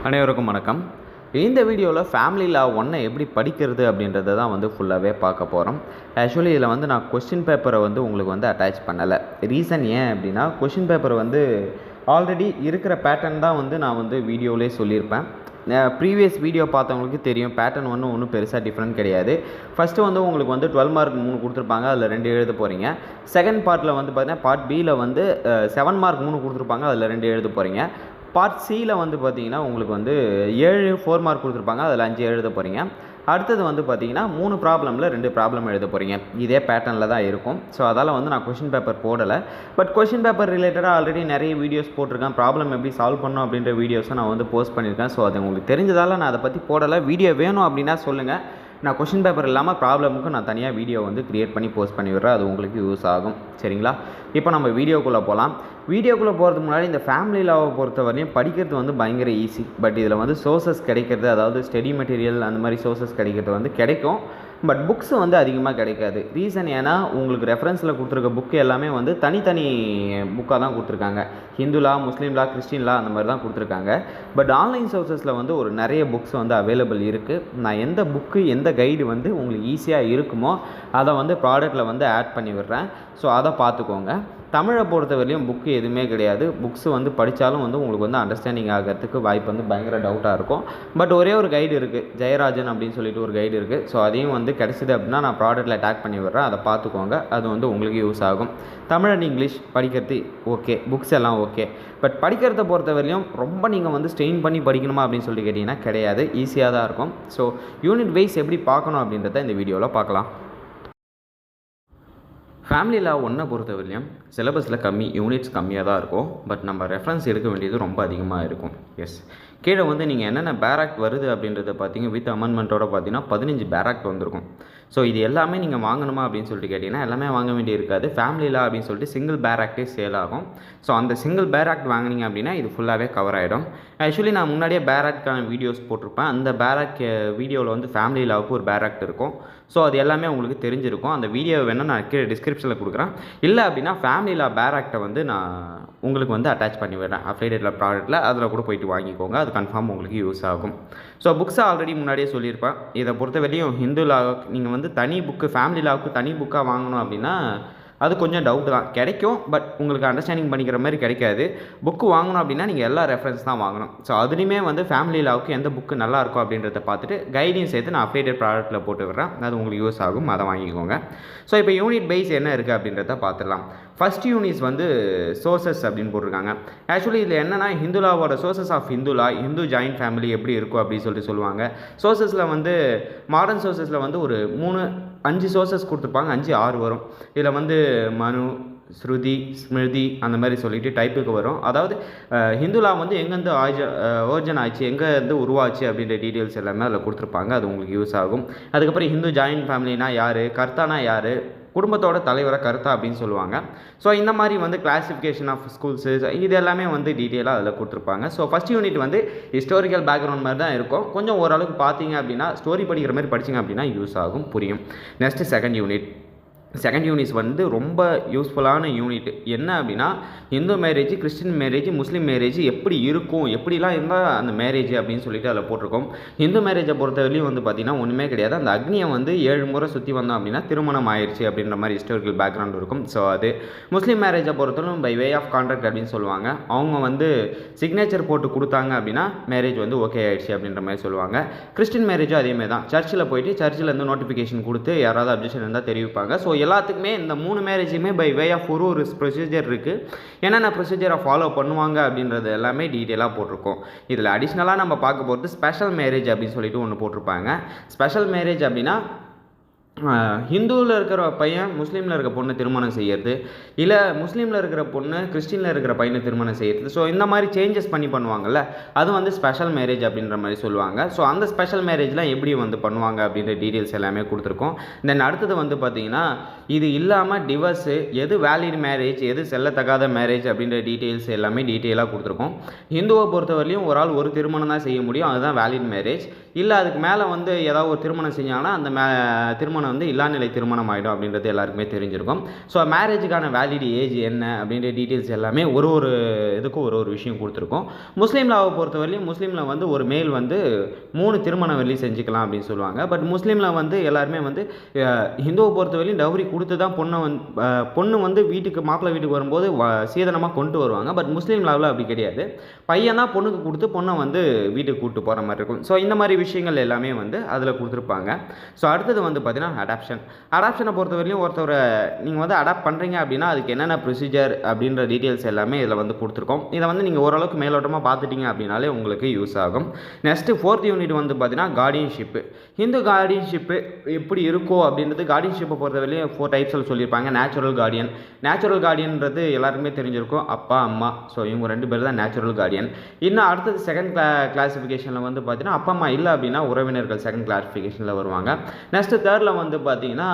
அனைவருக்கும் வணக்கம். இந்த வீடியோவில் ஃபேமிலி லா 1 எப்படி படிக்கிறது அப்படின்றத தான் ஃபுல்லாகவே பார்க்க போகிறோம். ஆக்சுவலி இதில் நான் கொஸ்டின் பேப்பரை உங்களுக்கு அட்டாச் பண்ணலை. ரீசன் ஏன் அப்படின்னா, கொஸ்டின் பேப்பர் ஆல்ரெடி இருக்கிற பேட்டர்ன் தான் நான் வீடியோவிலே சொல்லியிருப்பேன். ப்ரீவியஸ் வீடியோ பார்த்தவங்களுக்கு தெரியும், பேட்டர்ன் ஒன்றும் பெருசாக டிஃப்ரெண்ட் கிடையாது. ஃபஸ்ட்டு உங்களுக்கு 12 மார்க் 3 கொடுத்துருப்பாங்க, அதில் 2 எழுத போகிறீங்க. செகண்ட் பார்ட்டில் பார்த்தீங்கன்னா பார்ட் பியில் 7 மார்க் 3 கொடுத்துருப்பாங்க, அதில் 2 எழுத போகிறீங்க. பார்ட் சியில் பார்த்தீங்கன்னா உங்களுக்கு 7 4 மார்க் கொடுத்துருப்பாங்க, அதில் 5 எழுத போகிறீங்க. அடுத்தது பார்த்தீங்கன்னா 3 ப்ராப்ளமில் 2 ப்ராப்ளம் எழுத போகிறீங்க. இதே பேட்டர்னில் தான் இருக்கும். ஸோ அதால் நான் கொஷின் பேப்பர் போடலை. பட் கொஷின் பேப்பர் ரிலேட்டடாக ஆல்ரெடி நிறைய வீடியோஸ் போட்டிருக்கேன். ப்ராப்ளம் எப்படி சால்வ் பண்ணணும் அப்படின்ற வீடியோஸை நான் போஸ்ட் பண்ணியிருக்கேன். ஸோ அது உங்களுக்கு தெரிஞ்சதால் நான் அதை பற்றி போடலை. வீடியோ வேணும் அப்படின்னா சொல்லுங்கள், நான் கொஷின் பேப்பர் இல்லாமல் ப்ராப்ளமுக்கு நான் தனியாக வீடியோ க்ரியேட் பண்ணி போஸ்ட் பண்ணி விடுறேன். அது உங்களுக்கு யூஸ் ஆகும். சரிங்களா? இப்போ நம்ம வீடியோக்குள்ளே போகலாம். வீடியோக்குள்ளே போகிறதுக்கு முன்னாடி இந்த ஃபேமிலி லாவை பொறுத்த வரையும் படிக்கிறது பயங்கர ஈஸி. பட் இதில் சோர்சஸ் கிடைக்கிறது, அதாவது ஸ்டடி மெட்டீரியல் அந்த மாதிரி சோர்சஸ் கிடைக்கிறது கிடைக்கும். பட் புக்ஸ் அதிகமாக கிடைக்காது. ரீசன் ஏன்னா, உங்களுக்கு ரெஃபரன்ஸில் கொடுத்துருக்க புக்கு எல்லாமே தனித்தனி புக்காக தான் கொடுத்துருக்காங்க. ஹிந்து லா, முஸ்லீம் லா, கிறிஸ்டின் லா அந்த மாதிரி தான் கொடுத்துருக்காங்க. பட் ஆன்லைன் சோர்சஸில் ஒரு நிறைய புக்ஸ் அவைலபிள் இருக்குது. நான் எந்த புக்கு எந்த கைடு உங்களுக்கு ஈஸியாக இருக்குமோ அதை ப்ராடக்ட்டில் ஆட் பண்ணி விடுறேன். ஸோ அதை பார்த்துக்கோங்க. தமிழை பொறுத்தவரையிலும் புக்கு எதுவுமே கிடையாது. புக்ஸ் படித்தாலும் உங்களுக்கு அண்டர்ஸ்டாண்டிங் ஆகிறதுக்கு வாய்ப்பு பயங்கர டவுட்டாக இருக்கும். பட் ஒரே ஒரு கைடு இருக்குது, ஜெயராஜன் அப்படின்னு சொல்லிட்டு ஒரு கைடு இருக்குது. ஸோ அதையும் கிடைச்சிது அப்படின்னா நான் ப்ராடக்ட்டில் டேக் பண்ணி விடுறேன். அதை பார்த்துக்கோங்க. அது உங்களுக்கு யூஸ் ஆகும். தமிழ் அண்ட் இங்கிலீஷ் படிக்கிறது ஓகே, புக்ஸ் எல்லாம் ஓகே. பட் படிக்கிறத பொறுத்தவரையிலும் ரொம்ப நீங்கள் ஸ்ட்ரெயின் பண்ணி படிக்கணுமா அப்படின்னு சொல்லிட்டு கேட்டிங்கன்னா கிடையாது, ஈஸியாக தான் இருக்கும். ஸோ யூனிட் வைஸ் எப்படி பார்க்கணும் அப்படின்றத இந்த வீடியோவில் பார்க்கலாம். ஃபேமிலி லா 1 பொறுத்தவரையிலும் சிலபஸில் கம்மி, யூனிட்ஸ் கம்மியாக தான் இருக்கும். பட் நம்ம ரெஃபரன்ஸ் எடுக்க வேண்டியது ரொம்ப அதிகமாக இருக்கும். எஸ், கீழே நீங்கள் என்னென்ன பேராக்ட் வருது அப்படின்றத பார்த்தீங்க, வித் அமெண்ட்மெண்ட்டோட பார்த்தீங்கன்னா 15 பேராக்ட் வந்திருக்கும். ஸோ இது எல்லாமே நீங்கள் வாங்கணுமா அப்படின்னு சொல்லிட்டு கேட்டிங்கன்னா எல்லாமே வாங்க வேண்டி இருக்காது. ஃபேமிலி லா அப்படின்னு சொல்லிட்டு சிங்கிள் பேராக்டே சேல் ஆகும். ஸோ அந்த சிங்கிள் பேராக்ட் வாங்கினீங்க அப்படின்னா இது ஃபுல்லாகவே கவர் ஆகிடும். ஆக்சுவலி நான் முன்னாடியே பேராக்டான வீடியோஸ் போட்டிருப்பேன். அந்த பேராக்ட் வீடியோவில் ஃபேமிலி லாவுக்கு ஒரு பேராக்ட் இருக்கும். ஸோ அது எல்லாமே உங்களுக்கு தெரிஞ்சிருக்கும். அந்த வீடியோ வேணால் நான் கீழே டிஸ்கிரிப்ஷனில் கொடுக்குறேன். இல்லை அப்படின்னா ஃபேமிலி லா பேராக்டை நான் உங்களுக்கு அட்டாச் பண்ணி விடுறேன் அஃபிலியேட்டட் ப்ராடக்ட்டில். அதில் கூட போயிட்டு வாங்கிக்கோங்க, அது கன்ஃபார்ம் உங்களுக்கு யூஸ் ஆகும். ஸோ புக்ஸை ஆல்ரெடி முன்னாடியே சொல்லியிருப்பேன். இதை பொறுத்த வரையும் ஹிந்து லா நீங்கள் தனி புக்கு, ஃபேமிலி லாவுக்கு தனி புக்காக வாங்கணும் அப்படின்னா அது கொஞ்சம் டவுட்டு தான். கிடைக்கும், பட் உங்களுக்கு அண்டர்ஸ்டாண்டிங் பண்ணிக்கிற மாதிரி கிடைக்காது. புக்கு வாங்கணும் அப்படின்னா நீங்கள் எல்லா ரெஃபரன்ஸ் தான் வாங்கணும். ஸோ அதுலேயுமே ஃபேமிலி லாவுக்கு எந்த புக்கு நல்லா இருக்கும் அப்படின்றத பார்த்துட்டு கைடையும் சேர்த்து நான் அஃபிலியேட்டட் ப்ராடக்ட்டில் போட்டு விடுறேன். அது உங்களுக்கு யூஸ் ஆகும், அதை வாங்கிக்கோங்க. ஸோ இப்போ யூனிட் பேஸ் என்ன இருக்குது அப்படின்றத பார்த்துடலாம். ஃபஸ்ட் யூனிட்ஸ் சோர்சஸ் அப்படின்னு போட்டிருக்காங்க. ஆக்சுவலி இதில் என்னென்னா, ஹிந்து லாவோட sources of Hindu law, Hindu joint family எப்படி இருக்கும் அப்படின்னு சொல்லிட்டு சொல்லுவாங்க. சோர்சஸில் மாடர்ன் சோர்சஸில் ஒரு 5 சோர்சஸ் கொடுத்துருப்பாங்க, 5 6 வரும். இதில் மனு, ஸ்ருதி, ஸ்மிருதி அந்த மாதிரி சொல்லிட்டு டைப்புக்கு வரும். அதாவது ஹிந்து லா எங்கேருந்து ஓர்ஜன் ஆச்சு, எங்கேருந்து உருவாச்சு அப்படின்ற டீட்டெயில்ஸ் எல்லாமே அதில் கொடுத்துருப்பாங்க. அது உங்களுக்கு யூஸ் ஆகும். அதுக்கப்புறம் ஹிந்து ஜாயின்ட் ஃபேமிலினா யார், கர்த்தானா யார், குடும்பத்தோட தலைவரை கருத்தா அப்படின்னு சொல்லுவாங்க. ஸோ இந்த மாதிரி கிளாசிஃபிகேஷன் ஆஃப் ஸ்கூல்ஸு இது எல்லாமே டீட்டெயிலாக அதில் கொடுத்துருப்பாங்க. So first unit historical background மாதிரி தான் இருக்கும். கொஞ்சம் ஓரளவுக்கு பார்த்தீங்க அப்படின்னா ஸ்டோரி படிக்கிற மாதிரி படிச்சிங்க அப்படின்னா யூஸ் ஆகும், புரியும். நெக்ஸ்ட்டு செகண்ட் யூனிட்ஸ் ரொம்ப யூஸ்ஃபுல்லான யூனிட். என்ன அப்படின்னா, இந்து மேரேஜ், கிறிஸ்டின் மேரேஜ், முஸ்லீம் மேரேஜ் எப்படி இருக்கும், எப்படிலாம் இருந்தால் அந்த மேரேஜ் அப்படின்னு சொல்லிட்டு அதில் போட்டிருக்கோம். இந்து மேரேஜை பொறுத்தவரையிலும் பார்த்தீங்கன்னா ஒன்றுமே கிடையாது. அந்த அக்னியை 7 முறை சுற்றி வந்தோம் அப்படின்னா திருமணம் ஆயிடுச்சு அப்படின்ற மாதிரி ஹிஸ்டாரிக்கல் பேக்ரவுண்ட் இருக்கும். ஸோ அது முஸ்லீம் மேரேஜை பொறுத்தவரைக்கும் பை வே ஆஃப் கான்ட்ராக்ட் அப்படின்னு சொல்லுவாங்க. அவங்க சிக்னேச்சர் போட்டு கொடுத்தாங்க அப்படின்னா மேரேஜ் ஓகே ஆயிடுச்சு அப்படின்ற மாதிரி சொல்லுவாங்க. கிறிஸ்டின் மேரேஜும் அதேமாதிரி தான். சர்ச்சில் போயிட்டு சர்ச்சில் நோட்டிஃபிகேஷன் கொடுத்து யாராவது அப்ஜெக்ஷன் இருந்தால் தெரிவிப்பாங்க. ஸோ எல்லாத்துக்குமே இந்த 3 மேரேஜுமே பை வே ஆஃப் ஒரு ப்ரொசீஜர் இருக்குது. என்னென்ன ப்ரொசீஜரை ஃபாலோ பண்ணுவாங்க அப்படின்றது எல்லாமே டீட்டெயிலாக போட்டிருக்கோம். இதில் அடிஷ்னலாக நம்ம பார்க்க போகிறது ஸ்பெஷல் மேரேஜ் அப்படின்னு சொல்லிட்டு ஒன்று போட்டிருப்பாங்க. ஸ்பெஷல் மேரேஜ் அப்படின்னா, ஹிந்துவில் இருக்கிற பையன் முஸ்லீமில் இருக்க பொண்ணை திருமணம் செய்கிறது, இல்லை முஸ்லீமில் இருக்கிற பொண்ணு கிறிஸ்டினில் இருக்கிற பையனை திருமணம் செய்கிறது. ஸோ இந்த மாதிரி சேஞ்சஸ் பண்ணுவாங்கள்ல, அது ஸ்பெஷல் மேரேஜ் அப்படின்ற மாதிரி சொல்லுவாங்க. ஸோ அந்த ஸ்பெஷல் மேரேஜ்லாம் எப்படி பண்ணுவாங்க அப்படின்ற டீட்டெயில்ஸ் எல்லாமே கொடுத்துருக்கோம். தென் அடுத்தது பார்த்தீங்கன்னா, இது இல்லாமல் டிவர்ஸு, எது வேலிட் மேரேஜ், எது செல்லத்தகாத மேரேஜ் அப்படின்ற டீட்டெயில்ஸ் எல்லாமே டீட்டெயிலாக கொடுத்துருக்கோம். ஹிந்துவை பொறுத்தவரையிலும் ஒரு ஆள் ஒரு திருமணம் தான் செய்ய முடியும், அதுதான் வேலிட் மேரேஜ். இல்லை அதுக்கு மேலே ஏதாவது ஒரு திருமணம் செஞ்சாங்கன்னா அந்த திருமணம் திருமணம் வந்து இல்லாநிலை திருமணம் ஆகிடும் அப்படின்றது எல்லாருக்குமே தெரிஞ்சிருக்கும். ஸோ மேரேஜுக்கான வேலிட் ஏஜ் என்ன அப்படின்ற டீட்டெயில்ஸ் எல்லாமே ஒரு இதுக்கும் ஒரு விஷயம் கொடுத்துருக்கோம். முஸ்லீம் லாவை பொறுத்தவரையிலும் முஸ்லீமில் வந்து ஒரு மேல் வந்து 3 திருமணம் வெளியே செஞ்சுக்கலாம் அப்படின்னு சொல்லுவாங்க. பட் முஸ்லீமில் வந்து எல்லாருமே வந்து ஹிந்துவை பொறுத்தவரையிலும் டவுரி கொடுத்து தான் பொண்ணு வந்து வீட்டுக்கு மாப்பிள்ளை வீட்டுக்கு வரும்போது சீதனமாக கொண்டு வருவாங்க. பட் முஸ்லீம் லாவில் அப்படி கிடையாது. பையன் தான் பொண்ணுக்கு கொடுத்து பொண்ணை வந்து வீட்டுக்கு கூப்பிட்டு போகிற மாதிரி இருக்கும். ஸோ இந்த மாதிரி விஷயங்கள் எல்லாமே வந்து அதில் கொடுத்துருப்பாங்க. ஸோ அடுத்தது வந்து பார்த்தீங்கன்னா அடாப்ஷனை பொறுத்தவரையிலும் ஒருத்தவரை நீங்கள் வந்து அடாப்ட் பண்ணுறீங்க அப்படின்னா அதுக்கு என்னென்ன ப்ரொசீஜர் அப்படின்ற டீட்டெயில்ஸ் எல்லாமே இதில் வந்து கொடுத்துருக்கோம். இதை வந்து நீங்கள் ஓரளவுக்கு மேலோட்டமாக பார்த்துட்டீங்க அப்படின்னாலே உங்களுக்கு யூஸ் ஆகும். நெக்ஸ்ட்டு 4th யூனிட் வந்து பார்த்தீங்கன்னா கார்டியன்ஷிப்பு. ஹிந்து கார்டியன்ஷிப்பு எப்படி இருக்கோ அப்படின்றது கார்டியன்ஷிப்பை பொறுத்தவரையிலும் 4 டைப்ஸில் சொல்லியிருப்பாங்க. நேச்சுரல் கார்டியன்றது எல்லாருக்குமே தெரிஞ்சிருக்கும், அப்பா அம்மா. ஸோ இவங்க 2 பேர் தான் நேச்சுரல் கார்டியன். இன்னும் அடுத்தது செகண்ட் கிளாசிஃபிகேஷனில் வந்து பார்த்தீங்கன்னா அப்பா அம்மா இல்லை அப்படின்னா உறவினர்கள் செகண்ட் கிளாசிஃபிகேஷனில் வருவாங்க. நெக்ஸ்ட்டு 3rd வந்து பார்த்தீங்கன்னா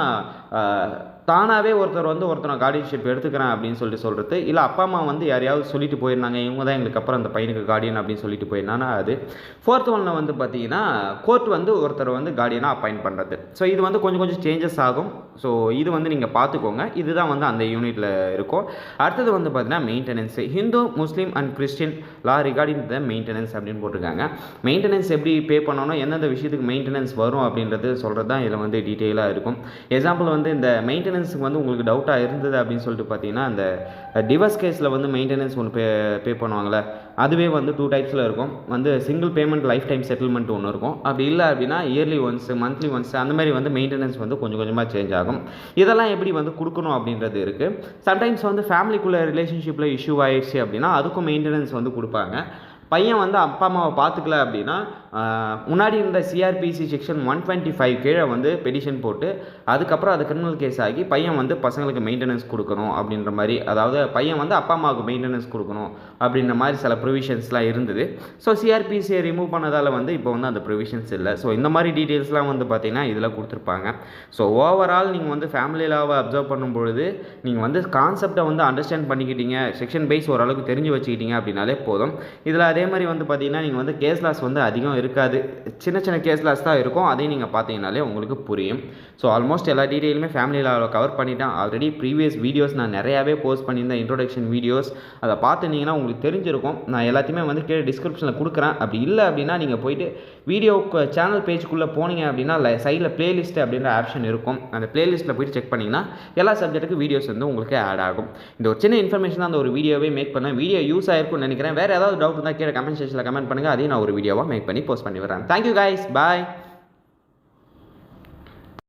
தானாகவே ஒருத்தனை கார்டியன்ஷிப் எடுத்துக்கிறேன் அப்படின்னு சொல்கிறது, இல்லை அப்பா அம்மா வந்து யாரையாவது சொல்லிட்டு போயிருந்தாங்க, இவங்க தான் எங்களுக்கு அப்புறம் அந்த பையனுக்கு கார்டியன் அப்படின்னு சொல்லிட்டு போயிருந்தாங்கன்னா அது. 4th ஒன்ல வந்து பார்த்தீங்கன்னா கோர்ட் வந்து ஒருத்தர் வந்து கார்டியனாக அப்பாயிண்ட் பண்ணுறது. ஸோ இது வந்து கொஞ்சம் சேஞ்சஸ் ஆகும். ஸோ இது வந்து நீங்கள் பார்த்துக்கோங்க. இதுதான் வந்து அந்த யூனிட்டில் இருக்கும். அடுத்தது வந்து பார்த்தீங்கன்னா maintenance. Hindu, Muslim and Christian law regarding the maintenance அப்படின்னு போட்டிருக்காங்க. மெயின்டெனன்ஸ் எப்படி பே பண்ணணும், எந்தெந்த விஷயத்துக்கு மெயின்டெனன்ஸ் வரும் அப்படின்றது சொல்கிறது தான் இதில் வந்து டீட்டெயிலாக இருக்கும். எக்ஸாம்பிள் வந்து இந்த மெயின்டெனன்ஸுக்கு வந்து உங்களுக்கு டவுட்டாக இருந்தது அப்படின்னு சொல்லிட்டு பார்த்தீங்கன்னா அந்த டிவர்ஸ் கேஸில் வந்து மெயின்டெனன்ஸ் ஒன்று பே பண்ணுவாங்களே, அதுவே வந்து 2 டைப்ஸில் இருக்கும். வந்து single payment life time settlement ஒன்று இருக்கும். அப்படி இல்லை அப்படின்னா இயர்லி ஒன்ஸ், மந்த்லி ஒன்ஸ் அந்த மாதிரி வந்து மெயின்டெனன்ஸ் வந்து கொஞ்சமாக சேஞ்ச் ஆகும். இதெல்லாம் எப்படி வந்து கொடுக்கணும் அப்படின்றது இருக்குது. சம்டைம்ஸ் வந்து ஃபேமிலிக்குள்ளே ரிலேஷன்ஷிப்பில் இஷ்யூ ஆயிடுச்சு அப்படின்னா அதுக்கும் மெயின்டெனன்ஸ் வந்து கொடுப்பாங்க. பையன் வந்து அப்பா அம்மாவை பார்த்துக்கல அப்படின்னா முன்னாடி இருந்த சிஆர்பிசி செக்ஷன் 125 கீழே வந்து பெடிஷன் போட்டு அதுக்கப்புறம் அது கிரிமினல் கேஸ் ஆகி பையன் வந்து பசங்களுக்கு மெயின்டெனன்ஸ் கொடுக்கணும் அப்படின்ற மாதிரி, அதாவது பையன் வந்து அப்பா அம்மாவுக்கு மெயின்டெனன்ஸ் கொடுக்கணும் அப்படின்ற மாதிரி சில ப்ரொவிஷன்ஸ்லாம் இருந்தது. ஸோ சிஆர்பிசியை ரிமூவ் பண்ணதால் வந்து இப்போ வந்து அந்த ப்ரொவிஷன்ஸ் இல்லை. ஸோ இந்த மாதிரி டீட்டெயில்ஸ்லாம் வந்து பார்த்திங்கன்னா இதில் கொடுத்துருப்பாங்க. ஸோ ஓவரால் நீங்கள் வந்து ஃபேமிலி லாவை அப்சர்வ் பண்ணும்பொழுது நீங்கள் வந்து கான்செப்டை வந்து அண்டர்ஸ்டாண்ட் பண்ணிக்கிட்டீங்க, செக்ஷன் பேஸ் ஓரளவுக்கு தெரிஞ்சு வச்சுக்கிட்டீங்க அப்படின்னாலே போதும். இதில் அதே மாதிரி வந்து பார்த்திங்கன்னா நீங்கள் வந்து கேஸ் லாஸ் வந்து அதிகம் இருக்காது, சின்ன கேஸ் லாஸ் தான் இருக்கும். அதையும் நீங்கள் பார்த்தீங்கனாலே உங்களுக்கு புரியும். ஸோ ஆல்மோஸ்ட் எல்லா டீட்டெயிலுமே ஃபேமிலி லாவில் கவர் பண்ணிட்டேன். ஆல்ரெடி ப்ரீவியஸ் வீடியோஸ் நான் நிறையாவே போஸ்ட் பண்ணியிருந்தேன், இன்ட்ரோடக்ஷன் வீடியோஸ். அதை பார்த்துட்டிங்கன்னா உங்களுக்கு தெரிஞ்சிருக்கும். நான் எல்லாத்தையுமே வந்து கீழே டிஸ்கிரிப்ஷனில் கொடுக்குறேன். அப்படி இல்லை அப்படின்னா நீங்கள் போய்ட்டு வீடியோக்கு சேனல் பேஜுக்குள்ளே போனீங்க அப்படின்னா சைடில் பிளேலிஸ்ட் அப்படின்ற ஆப்ஷன் இருக்கும். அந்த பிளேலிஸ்ட்டில் போய்ட்டு செக் பண்ணிங்கன்னா எல்லா சப்ஜெக்ட்டுக்கு வீடியோஸ் வந்து உங்களுக்கு ஆட் ஆகும். இந்த ஒரு சின்ன இன்ஃபர்மேஷன் தான் அந்த ஒரு வீடியோவே மேக் பண்ணேன். வீடியோ யூஸ் ஆயிருக்கும்னு நினைக்கிறேன். வேறு ஏதாவது டவுட் இருந்தால் கீழே கமெண்ட் செக்ஷனில் கமெண்ட் பண்ணுங்கள். அதையும் நான் ஒரு வீடியோவாக மேக் பண்ணி போஸ்ட் பண்ணி வரேன். தேங்க்யூ கைஸ், பாய்.